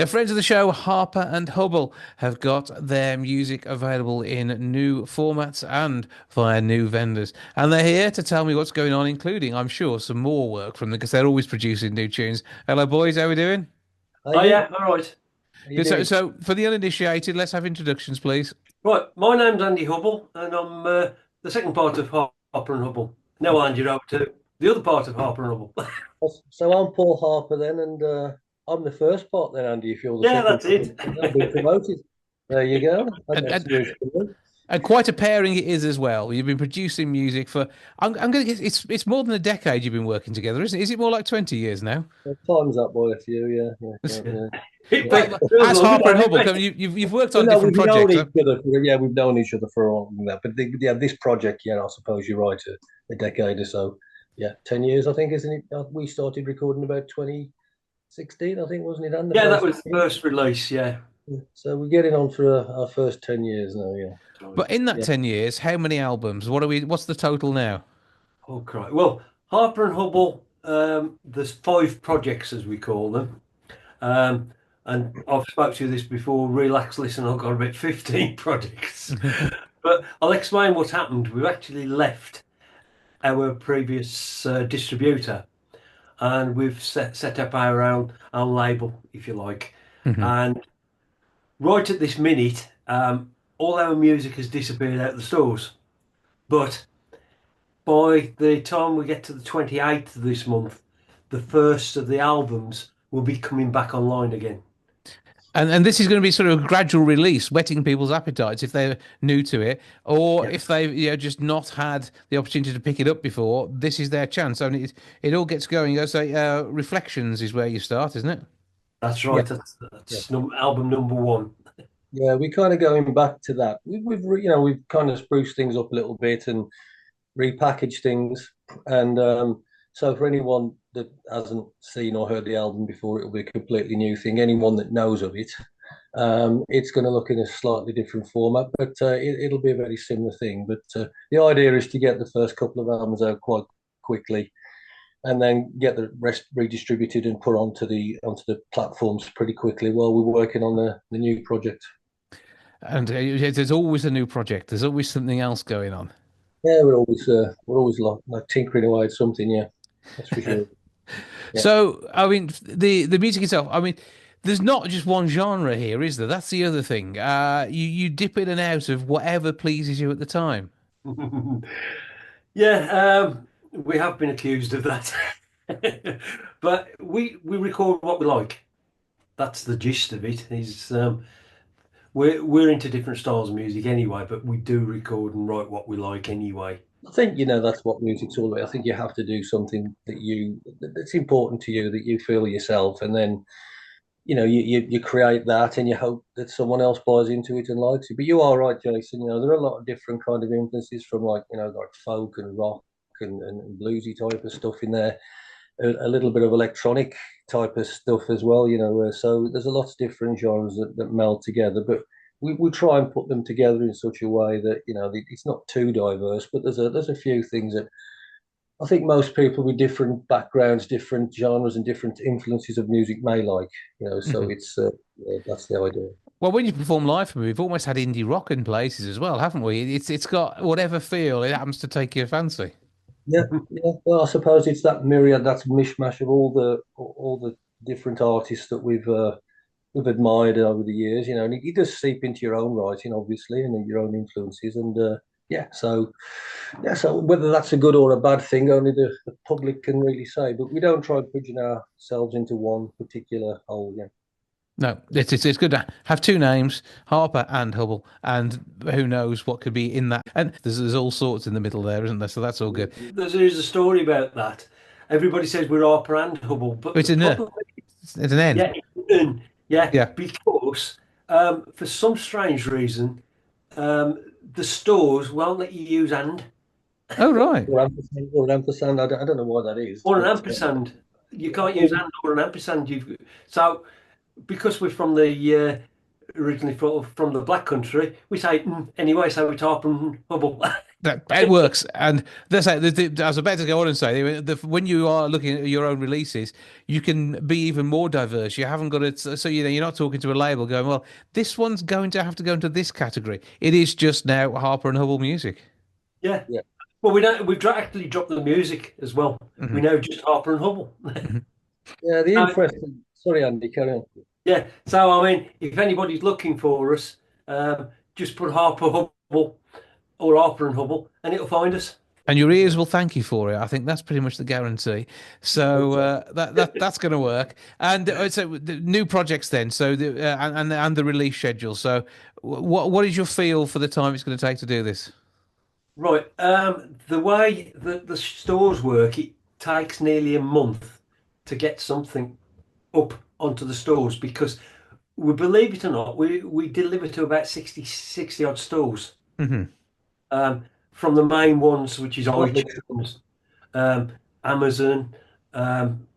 Friends of the show, Harper and Hubble, have got their music available in new formats and via new vendors. And they're here to tell me what's going on, including, I'm sure, some more work from them because they're always producing new tunes. Hello, boys. How we doing? How Oh you doing? yeah, all right. How you Good. So, doing? so for the uninitiated, let's have introductions, please. Right, my name's Andy Hubble, and I'm the second part of Harper and Hubble. Now I'll hand you over to the other part of Harper and Hubble. So I'm Paul Harper then, and I'm the first part then, Andy. If you're the Yeah, second that's part, it. I've been promoted. There you go. And, That's and, news for me. and quite a pairing it is as well. You've been producing music for, I'm going to guess it's more than a decade you've been working together, isn't it? Is it more like 20 years now? Time's up by a few, yeah, yeah, yeah, Yeah. yeah. It Yeah. feels Well, feels as longer Harper than and it, Hubble, mate. you've worked Well, on no, different we've known projects. each other. Yeah, we've known each other for a while that. But yeah, this project, yeah, I suppose you're right, a decade or so. Yeah, 10 years, I think, isn't it? We started recording about 2016, I think, wasn't it? And the Yeah, that first. was the first release. Yeah. So we're getting on for our first 10 years now. Yeah, Right. But in that yeah. 10 years, how many albums? What's the total now? Oh, cry. Well, Harper and Hubble, there's five projects as we call them. Um, and I've spoke to you this before. Relax, listen. I've got about 15 projects, but I'll explain what's happened. We've actually left our previous distributor, and we've set up our own label, if you like. Mhm. And right at this minute, all our music has disappeared out of the stores. But by the time we get to the 28th of this month, the first of the albums will be coming back online again. And this is going to be sort of a gradual release, whetting people's appetites if they're new to it, or Yeah, if they've just not had the opportunity to pick it up before. This is their chance. I mean, it all gets going. So, Reflections is where you start, isn't it? that's Yeah. right. That's, Yeah. that's album number one. Yeah, we kind of going back to that. We've kind of spruced things up a little bit and repackaged things. And so for anyone that hasn't seen or heard the album before, it'll be a completely new thing. Anyone that knows of it, it's going to look in a slightly different format, but it'll be a very similar thing. But the idea is to get the first couple of albums out quite quickly, and then get the rest redistributed and put onto the platforms pretty quickly while we're working on the new project. And there's always a new project. There's always something else going on. Yeah, we're always like tinkering away at something. Yeah, that's for sure. Yeah. So, I mean, the music itself. I mean, there's not just one genre here, is there? That's the other thing. You dip in and out of whatever pleases you at the time. Yeah, we have been accused of that. But we record what we like. That's the gist of it. Is we're into different styles of music anyway, but we do record and write what we like anyway. I think that's what music's all about. I think you have to do something that's important to you, that you feel yourself, and then you create that, and you hope that someone else buys into it and likes it. But you are right, Jason. There are a lot of different kind of influences from like folk and rock and bluesy type of stuff in there. A little bit of electronic type of stuff as well. So there's a lot of different genres that meld together, but. We try and put them together in such a way that it's not too diverse, but there's a few things that I think most people with different backgrounds, different genres, and different influences of music may like. So Mhm. it's yeah, that's the idea. Well, when you perform live for me, we've almost had indie rock in places as well, haven't we? It's got whatever feel it happens to take your fancy. Yeah, yeah. Well, I suppose it's that myriad, that mishmash of all the different artists that we've admired over the years. And it does seep into your own writing, obviously, and your own influences. And yeah, so whether that's a good or a bad thing, only the public can really say. But we don't try and pigeon ourselves into one particular hole. Yeah. No, it's good to have two names, Harper and Hubble, and who knows what could be in that. And there's all sorts in the middle there, isn't there? So that's all good. There's a story about that. Everybody says we're Harper and Hubble, but It's the an problem, it's an N. yeah, yeah, Yeah. because for some strange reason, the stores won't let you use and Oh right. Or ampersand. I don't know why that is, or an but ampersand. You can't use well, and or an ampersand. So because we're from the originally from the Black Country, we say anyway. So we Harper and Hubble. That it works, and that's I was about to go on and say when you are looking at your own releases, you can be even more diverse. You haven't got to, so you're not talking to a label going, well, this one's going to have to go into this category. It is just now Harper and Hubble music. Yeah. Yeah. Well, we don't. We've actually dropped the music as well. We Hmm. know just Harper and Hubble. Hmm. Yeah, the So, interesting. Sorry, Andy, carry on. yeah. So I mean, if anybody's looking for us, just put Harper Hubble or Harper and Hubble, and it'll find us. And your ears will thank you for it. I think that's pretty much the guarantee. So that's going to work. And so the new projects then. So and the release schedule. So what is your feel for the time it's going to take to do this? Right. The way that the stores work, it takes nearly a month to get something up onto the stores because we believe it or not, we deliver to about 60 odd stores. Hmm. From the main ones, which is Not literally. iTunes, um, Amazon,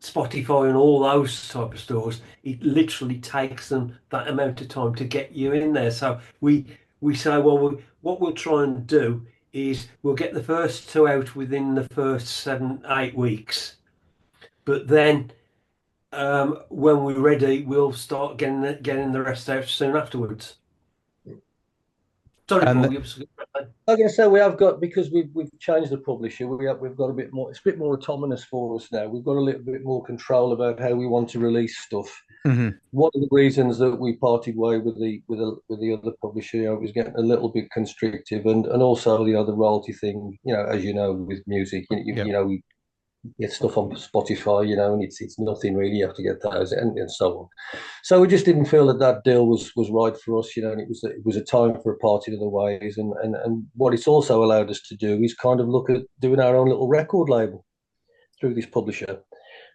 Spotify, and all those type of stores. It literally takes them that amount of time to get you in there. So we say, well, what we'll try and do is we'll get the first two out within the first 7, 8 weeks, but then when we're ready, we'll start getting the rest out soon afterwards. Sorry, Paul. And You I'm going to say we have got because we've changed the publisher. We've got a bit more. It's a bit more autonomous for us now. We've got a little bit more control about how we want to release stuff. mhm. One of the reasons that we parted way with the other publisher, it was getting a little bit constrictive, and also the other royalty thing. As you know, with music, Yeah. we get stuff on Spotify, and it's nothing really. You have to get those and so on. So we just didn't feel that that deal was right for us, and it was a time for a party of the ways, and what it's also allowed us to do is kind of look at doing our own little record label through this publisher,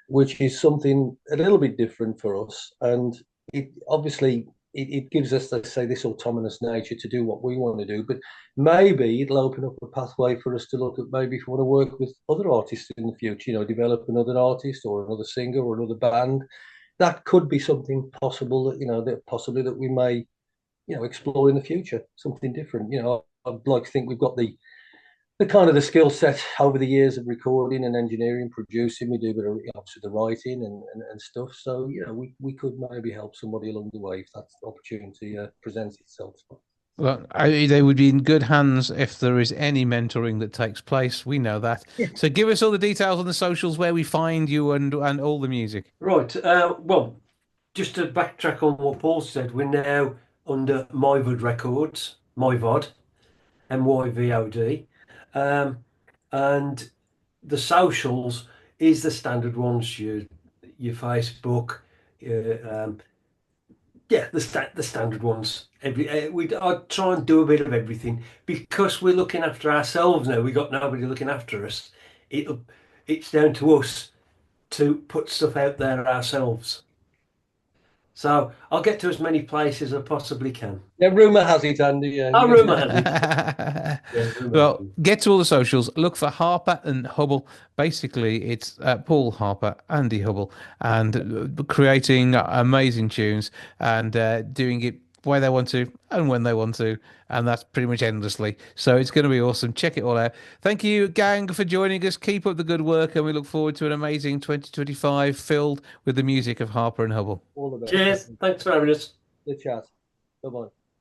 which is something a little bit different for us. And it obviously it gives us, let's say, this autonomous nature to do what we want to do. But maybe it'll open up a pathway for us to look at maybe if we want to work with other artists in the future, develop another artist or another singer or another band. That could be something possible that possibly that we may, explore in the future, something different. I'd like to think we've got the kind of the skill set over the years of recording and engineering, producing. We do a bit of obviously the writing and stuff. So we could maybe help somebody along the way if that opportunity presents itself. Well, they would be in good hands if there is any mentoring that takes place. We know that. Yeah. So give us all the details on the socials where we find you and all the music. Right. Well, just to backtrack on what Paul said, we're now under MyVod Records, MyVod, MYVOD, and the socials is the standard ones. Your Facebook, yeah, the standard ones. I try and do a bit of everything because we're looking after ourselves now. We got nobody looking after us. It's down to us to put stuff out there ourselves. So I'll get to as many places as I possibly can. Yeah, rumor has it, Andy. Yeah, Oh, rumour has it. Yeah, rumour has Well, get to all the socials. Look for Harper and Hubble. Basically, it's Paul Harper, Andy Hubble, and creating amazing tunes and doing it where they want to and when they want to, and that's pretty much endlessly. So it's going to be awesome. Check it all out. Thank you, gang, for joining us. Keep up the good work, and we look forward to an amazing 2025 filled with the music of Harper and Hubble. all the best. Cheers. Thanks for having us. The chat. Bye bye.